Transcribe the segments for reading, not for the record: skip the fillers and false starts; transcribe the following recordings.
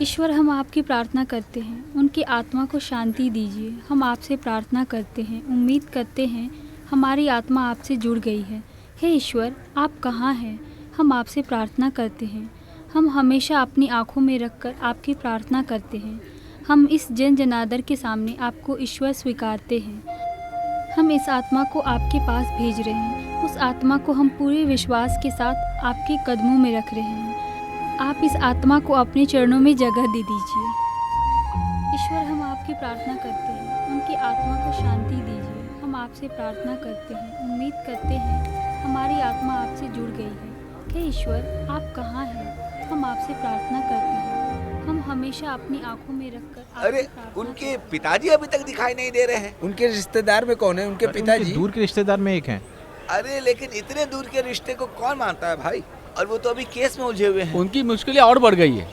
ईश्वर, हम आपकी प्रार्थना करते हैं, उनकी आत्मा को शांति दीजिए। हम आपसे प्रार्थना करते हैं, उम्मीद करते हैं हमारी आत्मा आपसे जुड़ गई है। हे ईश्वर, आप कहाँ हैं? हम आपसे प्रार्थना करते हैं। हम हमेशा अपनी आँखों में रखकर आपकी प्रार्थना करते हैं। हम इस जन जनादर के सामने आपको ईश्वर स्वीकारते हैं। हम इस आत्मा को आपके पास भेज रहे हैं। उस आत्मा को हम पूरे विश्वास के साथ आपके कदमों में रख रहे हैं। आप इस आत्मा को अपने चरणों में जगह दे दीजिए। ईश्वर, हम आपकी प्रार्थना करते हैं, उनकी आत्मा को शांति दीजिए। हम आपसे प्रार्थना करते हैं, उम्मीद करते हैं हमारी आत्मा आपसे जुड़ गई है। हे ईश्वर, आप कहाँ हैं? हम आपसे प्रार्थना करते हैं। हम हमेशा अपनी आंखों में रखकर अरे, उनके पिताजी अभी तक दिखाई नहीं दे रहे हैं। उनके रिश्तेदार में कौन है? उनके पिताजी दूर के रिश्तेदार में एक हैं। अरे लेकिन इतने दूर के रिश्ते को कौन मानता है भाई? और वो तो अभी केस में उलझे हुए हैं। उनकी मुश्किलें और बढ़ गई है।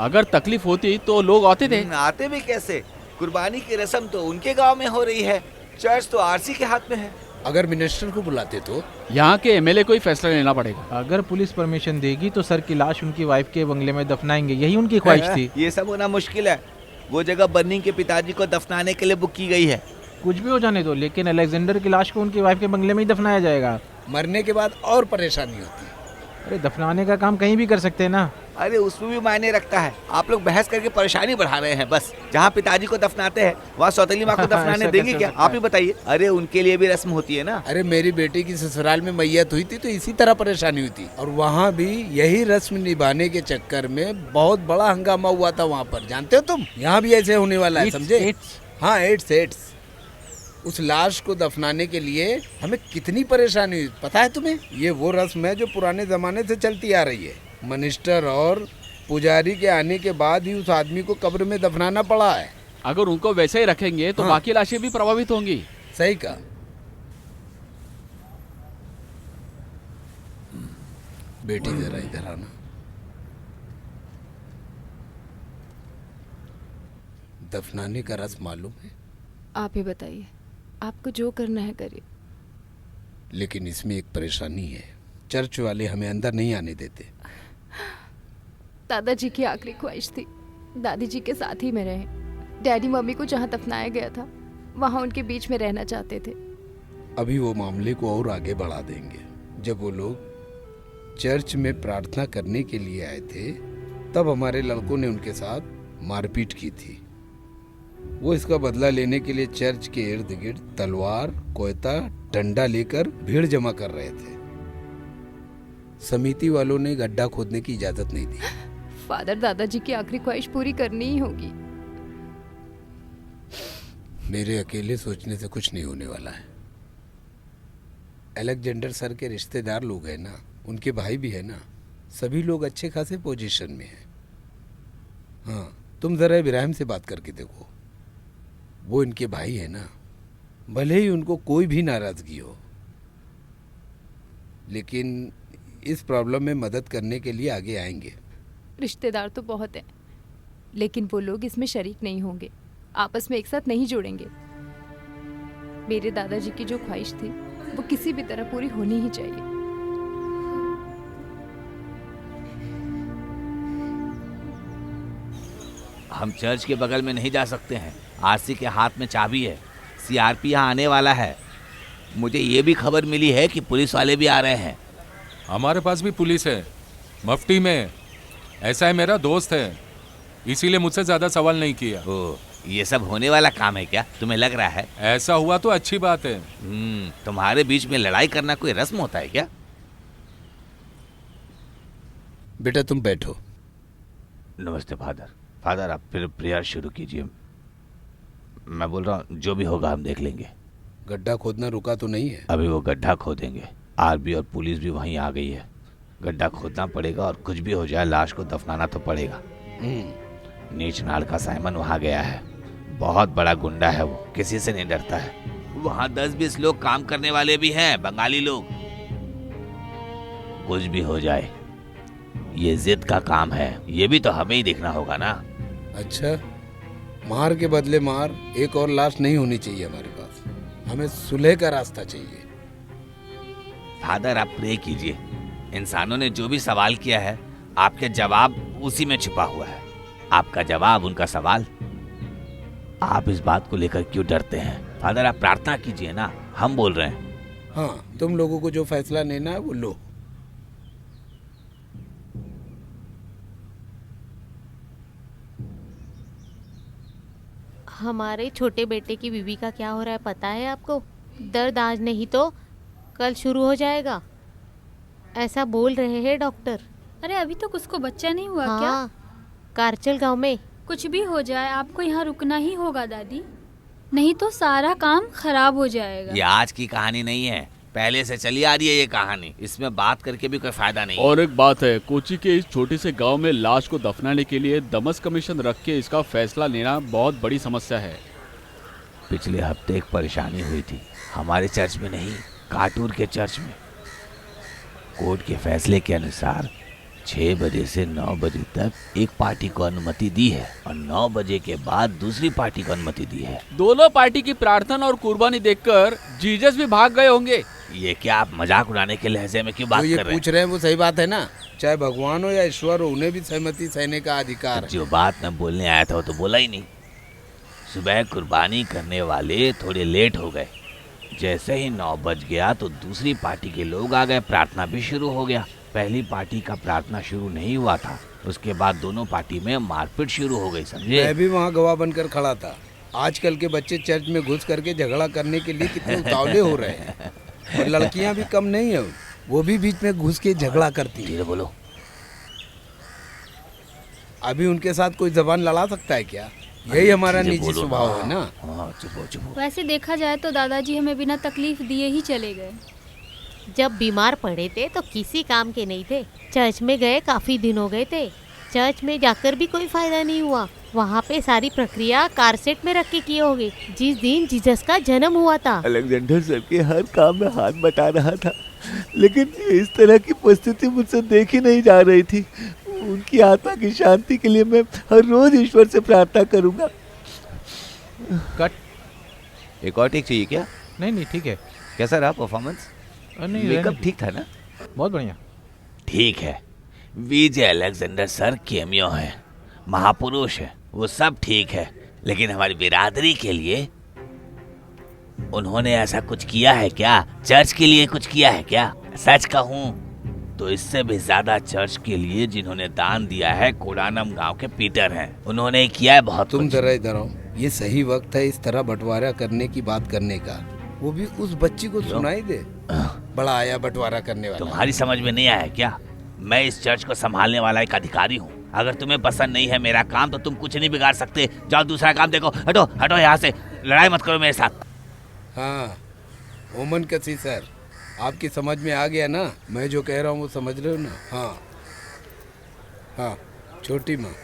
अगर तकलीफ होती तो लोग आते थे। आते भी कैसे? कुर्बानी की रस्म तो उनके गांव में हो रही है, चर्च तो आरसी के हाथ में है। अगर मिनिस्टर को बुलाते तो यहाँ के एमएलए को ही फैसला लेना पड़ेगा। अगर पुलिस परमिशन देगी तो सर की लाश उनकी वाइफ के बंगले में दफनाएंगे, यही उनकी ख्वाहिश थी। ये सब होना मुश्किल है। वो जगह बन्नी के पिताजी को दफनाने के लिए बुक की गई है। कुछ भी हो जाने दो, लेकिन अलेक्जेंडर की लाश को उनकी वाइफ के बंगले में ही दफनाया जाएगा। मरने के बाद और परेशानी होती है। अरे दफनाने का काम कहीं भी कर सकते हैं ना। अरे उसमें भी मायने रखता है। आप लोग बहस करके परेशानी बढ़ा रहे हैं। बस जहाँ पिताजी को दफनाते हैं वहाँ सौतेली माँ को दफनाने देंगे क्या? आप ही बताइए। अरे उनके लिए भी रस्म होती है ना। अरे मेरी बेटी की ससुराल में मैयत हुई थी तो इसी तरह परेशानी हुई थी, और वहाँ भी यही रस्म निभाने के चक्कर में बहुत बड़ा हंगामा हुआ था वहाँ पर। जानते हो तुम, यहाँ भी ऐसे होने वाला है, समझे? हाँ, एड्स। उस लाश को दफनाने के लिए हमें कितनी परेशानी हुई पता है तुम्हें? ये वो रस्म है जो पुराने जमाने से चलती आ रही है। मिनिस्टर और पुजारी के आने के बाद ही उस आदमी को कब्र में दफनाना पड़ा है। अगर उनको वैसे ही रखेंगे तो बाकी लाशें भी प्रभावित होंगी। सही कहा। बेटी जरा इधर आना। दफनाने का रस्म मालूम है? आप ही बताइए, आपको जो करना है करिए। लेकिन इसमें एक परेशानी है, चर्च वाले हमें अंदर नहीं आने देते। दादाजी की आखिरी ख्वाहिश थी दादी जी के साथ ही में रहे। डैडी मम्मी को जहाँ दफनाया गया था वहाँ उनके बीच में रहना चाहते थे। अभी वो मामले को और आगे बढ़ा देंगे। जब वो लोग चर्च में प्रार्थना करने के लिए आए थे तब हमारे लड़कों ने उनके साथ मारपीट की थी। वो इसका बदला लेने के लिए चर्च के इर्द गिर्द तलवार, कोयता, डंडा लेकर भीड़ जमा कर रहे थे। समिति वालों ने गड्ढा खोदने की इजाजत नहीं दी। फादर, दादाजी की आखिरी ख्वाहिश पूरी करनी ही होगी। मेरे अकेले सोचने से कुछ नहीं होने वाला है। अलेक्जेंडर सर के रिश्तेदार लोग हैं ना, उनके भाई भी है ना, सभी लोग अच्छे खासे पोजीशन में हैं। हाँ, तुम जरा इब्राहिम से बात करके देखो, वो इनके भाई है ना। भले ही उनको कोई भी नाराजगी हो, लेकिन इस प्रॉब्लम में मदद करने के लिए आगे आएंगे। रिश्तेदार तो बहुत हैं, लेकिन वो लोग इसमें शरीक नहीं होंगे, आपस में एक साथ नहीं जोड़ेंगे। मेरे दादाजी की जो ख्वाहिश थी वो किसी भी तरह पूरी होनी ही चाहिए। हम चर्च के बगल में नहीं जा सकते हैं। आरसी के हाथ में चाबी है। सीआरपी यहाँ आने वाला है। मुझे ये भी खबर मिली है कि पुलिस वाले भी आ रहे हैं। हमारे पास भी पुलिस है, मफ्ती में। ऐसा है, मेरा दोस्त है, इसीलिए मुझसे ज्यादा सवाल नहीं किया। ओ, ये सब होने वाला काम है क्या? तुम्हें लग रहा है? ऐसा हुआ तो अच्छी बात है। तुम्हारे बीच में लड़ाई करना कोई रस्म होता है क्या? बेटा तुम बैठो। नमस्ते फादर। फादर आप फिर प्रेयर शुरू कीजिए। मैं बोल रहा हूँ जो भी होगा हम देख लेंगे। गड्ढा खोदना रुका तो नहीं है? अभी वो गड्ढा खोदेंगे। आर्मी और पुलिस भी वहीं आ गई है। गड्ढा खोदना पड़ेगा और कुछ भी हो जाए लाश को दफनाना तो पड़ेगा। नीच नाड़ का साइमन वहाँ गया है। बहुत बड़ा गुंडा है वो, किसी से नहीं डरता है। वहाँ 10-20 लोग काम करने वाले भी हैं, बंगाली लोग। कुछ भी हो जाए, ये जिद का काम है, ये भी तो हमें ही देखना होगा ना। अच्छा, मार के बदले मार, एक और लाश नहीं होनी चाहिए हमारे पास। हमें सुलह का रास्ता चाहिए। फादर आप प्रे कीजिए, इंसानों ने जो भी सवाल किया है आपके जवाब उसी में छुपा हुआ है। आपका जवाब उनका सवाल। आप इस बात को लेकर क्यों डरते हैं? फादर आप प्रार्थना कीजिए ना, हम बोल रहे हैं। हाँ, तुम लोगों को जो फैसला लेना है वो लो। हमारे छोटे बेटे की बीवी का क्या हो रहा है पता है आपको? दर्द आज नहीं तो कल शुरू हो जाएगा, ऐसा बोल रहे हैं डॉक्टर। अरे अभी तक उसको बच्चा नहीं हुआ हाँ, क्या? कारचल गांव में। कुछ भी हो जाए आपको यहाँ रुकना ही होगा दादी, नहीं तो सारा काम खराब हो जाएगा। ये आज की कहानी नहीं है, पहले से चली आ रही है ये कहानी, इसमें बात करके भी कोई फायदा नहीं। और एक बात है, कोची के इस छोटे से गांव में लाश को दफनाने के लिए दमस कमीशन रख के इसका फैसला लेना बहुत बड़ी समस्या है। पिछले हफ्ते एक परेशानी हुई थी, हमारे चर्च में नहीं, काटूर के चर्च में। कोर्ट के फैसले के अनुसार 6 बजे से 9 बजे तक एक पार्टी को अनुमति दी है और 9 बजे के बाद दूसरी पार्टी को अनुमति दी है। दोनों पार्टी की प्रार्थना और कुर्बानी देखकर जीसस भी भाग गए होंगे। ये क्या आप मजाक उड़ाने के लहजे में क्यों बात जो ये कर रहे हैं? पूछ रहे हैं वो सही बात है ना, चाहे भगवान हो या ईश्वर हो, उन्हें भी सहमति सहने का अधिकार है। जो बात मैं बोलने आया था वो तो बोला ही नहीं। सुबह कुर्बानी करने वाले थोड़े लेट हो गए, जैसे ही 9 बज गया तो दूसरी पार्टी के लोग आ गए, प्रार्थना भी शुरू हो गया। पहली पार्टी का प्रार्थना शुरू नहीं हुआ था, उसके बाद दोनों पार्टी में मारपीट शुरू हो गई, समझे? मैं भी वहाँ गवाह बनकर खड़ा था। आजकल के बच्चे चर्च में घुस करके झगड़ा करने के लिए कितने उतावले हो रहे हैं, और लड़कियां भी कम नहीं है, वो भी बीच में घुस के झगड़ा करती है। धीरे बोलो। अभी उनके साथ कोई जबान लड़ा सकता है क्या? यही हमारा धीरे निजी बोलो स्वभाव ना। है ना। हाँ, चुप हो। वैसे देखा जाए तो दादाजी हमें बिना तकलीफ दिए ही चले गए। जब बीमार पड़े थे तो किसी काम के नहीं थे। चर्च में गए काफी दिन हो गए थे, चर्च में जाकर भी कोई फायदा नहीं हुआ। वहाँ पे सारी प्रक्रिया कारसेट में रख के किए होंगे जिस दिन जीसस का जन्म हुआ था। अलेक्जेंडर सर के हर काम में हाथ बटा रहा था, लेकिन इस तरह की परिस्थिति मुझसे देखी नहीं जा रही थी। उनकी आत्मा की शांति के लिए मैं हर रोज ईश्वर से प्रार्थना करूंगा। कट। एक और टेक चाहिए क्या? नहीं ठीक है। कैसा रहा परफॉर्मेंस? नहीं, मेकअप ठीक था ना? बहुत बढ़िया। ठीक है, विजय अलेक्जेंडर सर केमियो है, महापुरुष है, वो सब ठीक है, लेकिन हमारी बिरादरी के लिए उन्होंने ऐसा कुछ किया है क्या? चर्च के लिए कुछ किया है क्या? सच कहूं तो इससे भी ज्यादा चर्च के लिए जिन्होंने दान दिया है कोडानम गांव के पीटर हैं, उन्होंने किया है बहुत। तुम जरा इधर आओ, ये सही वक्त है इस तरह बंटवारा करने की बात करने का, वो भी उस बच्ची को सुनाई दे। बड़ा आया बंटवारा करने वाला। तुम्हारी समझ में नहीं आया क्या? मैं इस चर्च को संभालने वाला एक अधिकारी हूँ। अगर तुम्हें पसंद नहीं है मेरा काम तो तुम कुछ नहीं बिगाड़ सकते। जाओ दूसरा काम देखो। हटो हटो यहाँ से, लड़ाई मत करो मेरे साथ। हाँ ओमन कसी सर, आपकी समझ में आ गया ना? मैं जो कह रहा हूँ वो समझ रहे हो ना? हाँ, छोटी माँ,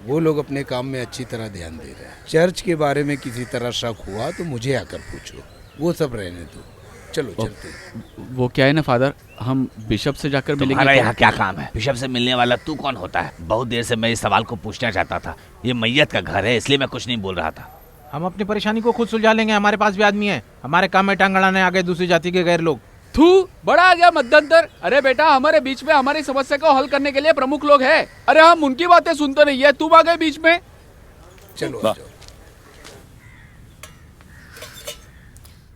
वो लोग अपने काम में अच्छी तरह ध्यान दे रहे हैं। चर्च के बारे में किसी तरह शक हुआ तो मुझे आकर पूछो, वो सब रहने दो। चलो चलते हैं। वो क्या है ना फादर, हम बिशप से जाकर मिलेंगे। तुम्हारा यहाँ क्या काम है? बिशप से मिलने वाला तू कौन होता है? बहुत देर से मैं इस सवाल को पूछना चाहता था। ये मैयत का घर है इसलिए मैं कुछ नहीं बोल रहा था। हम अपनी परेशानी को खुद सुलझा लेंगे, हमारे पास भी आदमी है। हमारे काम में टांग अड़ाने आ गए दूसरी जाति के गैर लोग। थू, बड़ा आ गया मध्यंतर। अरे बेटा, हमारे बीच में हमारी समस्या को हल करने के लिए प्रमुख लोग हैं। अरे हम उनकी बातें सुनते नहीं है, तुम आ गए बीच में। चलो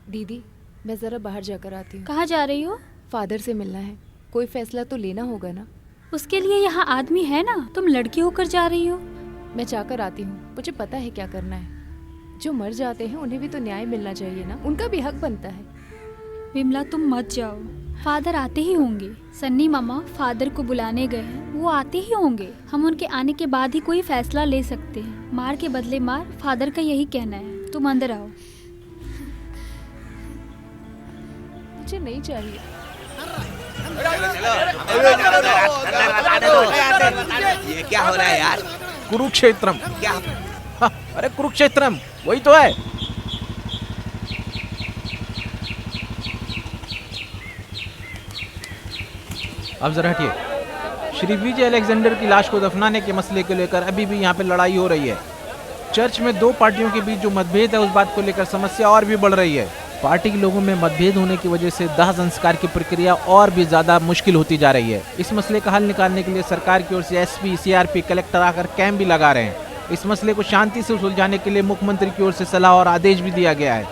दीदी, मैं जरा बाहर जाकर आती हूँ। कहाँ जा रही हो? फादर से मिलना है, कोई फैसला तो लेना होगा ना। उसके लिए यहाँ आदमी है ना, तुम लड़की होकर जा रही हो। मैं जाकर आती हूँ, मुझे पता है क्या करना है। जो मर जाते हैं उन्हें भी तो न्याय मिलना चाहिए ना, उनका भी हक बनता है। विमला तुम मत जाओ, फादर आते ही होंगे। सन्नी मामा फादर को बुलाने गए हैं, वो आते ही होंगे। हम उनके आने के बाद ही कोई फैसला ले सकते हैं। मार के बदले मार, फादर का यही कहना है। तुम अंदर आओ। मुझे नहीं चाहिए। ये क्या हो रहा है यार? कुरुक्षेत्रम। क्या अरे कुरुक्षेत्रम, वही तो है। अब जरा हटिए। श्री विजय अलेक्जेंडर की लाश को दफनाने के मसले को लेकर अभी भी यहाँ पे लड़ाई हो रही है। चर्च में दो पार्टियों के बीच जो मतभेद है उस बात को लेकर समस्या और भी बढ़ रही है। पार्टी के लोगों में मतभेद होने की वजह से दाह संस्कार की प्रक्रिया और भी ज्यादा मुश्किल होती जा रही है। इस मसले का हल निकालने के लिए सरकार की ओर से एसपी, सीआरपी, कलेक्टर आकर कैंप भी लगा रहे हैं। इस मसले को शांति से सुलझाने के लिए मुख्यमंत्री की ओर से सलाह और आदेश भी दिया गया है।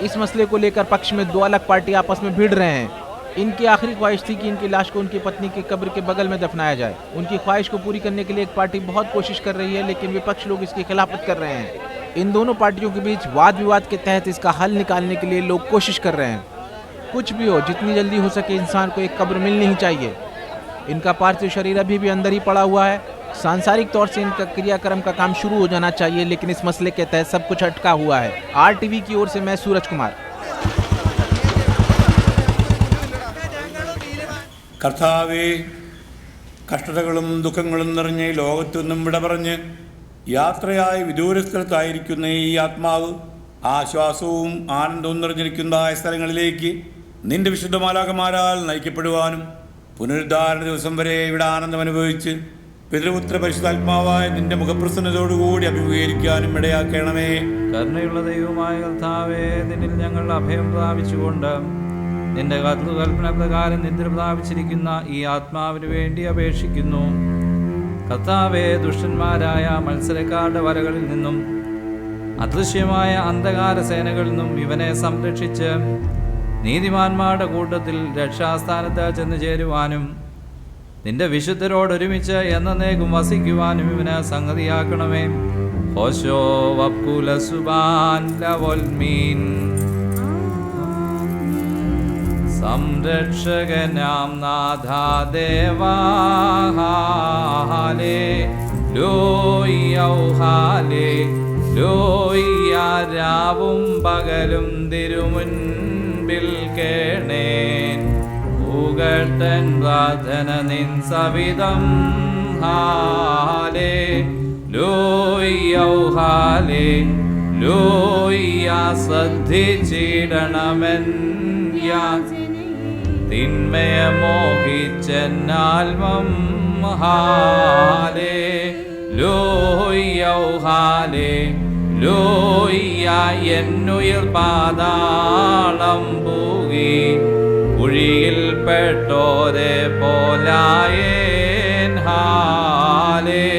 इस मसले को लेकर पक्ष में दो अलग पार्टी आपस में भिड़ रहे हैं। इनकी आखिरी ख्वाहिश थी कि इनकी लाश को उनकी पत्नी की कब्र के बगल में दफनाया जाए। उनकी ख्वाहिश को पूरी करने के लिए एक पार्टी बहुत कोशिश कर रही है, लेकिन विपक्ष लोग इसकी खिलाफत कर रहे हैं। इन दोनों पार्टियों के बीच वाद विवाद के तहत इसका हल निकालने के लिए लोग कोशिश कर रहे हैं। कुछ भी हो, जितनी जल्दी हो सके इंसान को एक कब्र मिलनी ही चाहिए। इनका पार्थिव शरीर अभी भी अंदर ही पड़ा हुआ है। सांसारिक तौर से इनका क्रियाक्रम का काम शुरू हो जाना चाहिए, लेकिन इस मसले के तहत सब कुछ अटका हुआ है। RTV की ओर से मैं सूरज कुमार। കർത്താവേ, കഷ്ടതകളും ദുഃഖങ്ങളും നിറഞ്ഞ ഈ ലോകത്തു നിന്നും വിട പറഞ്ഞ് യാത്രയായി വിദൂരസ്ഥലത്തായിരിക്കുന്ന ഈ ആത്മാവ് ആശ്വാസവും ആനന്ദവും നിറഞ്ഞിരിക്കുന്ന സ്ഥലങ്ങളിലേക്ക് നിന്റെ വിശുദ്ധ മാലാഖമാരാൽ നയിക്കപ്പെടുവാനും പുനരുദ്ധാരണ ദിവസം വരെ ഇവിടെ ആനന്ദം അനുഭവിച്ച് പിതൃപുത്ര പരിശുദ്ധാത്മാവായ നിന്റെ മുഖപ്രസന്നതയോടുകൂടി അഭിമുഖീകരിക്കാനും ഇടയാക്കണമേ. കരുണയുള്ള ദൈവമായ കർത്താവേ, നിന്നിൽ ഞങ്ങൾ അഭയം പ്രാപിച്ചുകൊണ്ട് നിന്റെ കൽപ്പന പ്രകാരം നിദ്ര പ്രാപിച്ചിരിക്കുന്ന ഈ ആത്മാവിന് വേണ്ടി അപേക്ഷിക്കുന്നു. കർത്താവേ, ദുഷ്ടന്മാരായ മത്സരക്കാരുടെ വലകളിൽ നിന്നും അദൃശ്യമായ അന്ധകാര സേനകളിൽ നിന്നും ഇവനെ സംരക്ഷിച്ച് നീതിമാന്മാരുടെ കൂട്ടത്തിൽ രക്ഷാസ്ഥാനത്ത് ചെന്ന് ചേരുവാനും നിന്റെ വിശുദ്ധരോടൊരുമിച്ച് എന്നേക്കും വസിക്കുവാനും ഇവനെ സംഗതിയാക്കണമേ. ഹോശോ വക്കുല സുബാൻ ലവൽമീൻ. സംരക്ഷകനാം നാഥാ ദേവാ ഹല്ലേലൂയ. രാവും പകലും തിരുമുൻപിൽ കേണേൻ പൂകട്ടൻ പ്രാർത്ഥന നിൻ സവിധം. ഹല്ലേലൂയ. ശ്രദ്ധിച്ചിടണമെൻ തിന്മയ മോഹിച്ചെന്നാൽമം. ഹല്ലേലൂയ. എന്നുയിർ പാതാളം പൂകി കുഴിയിൽ പെട്ടോരെ പോലായേൻ. ഹല്ലേലൂയ.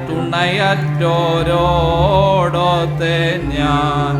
തുണയറ്റോരോടൊത്തെ ഞാൻ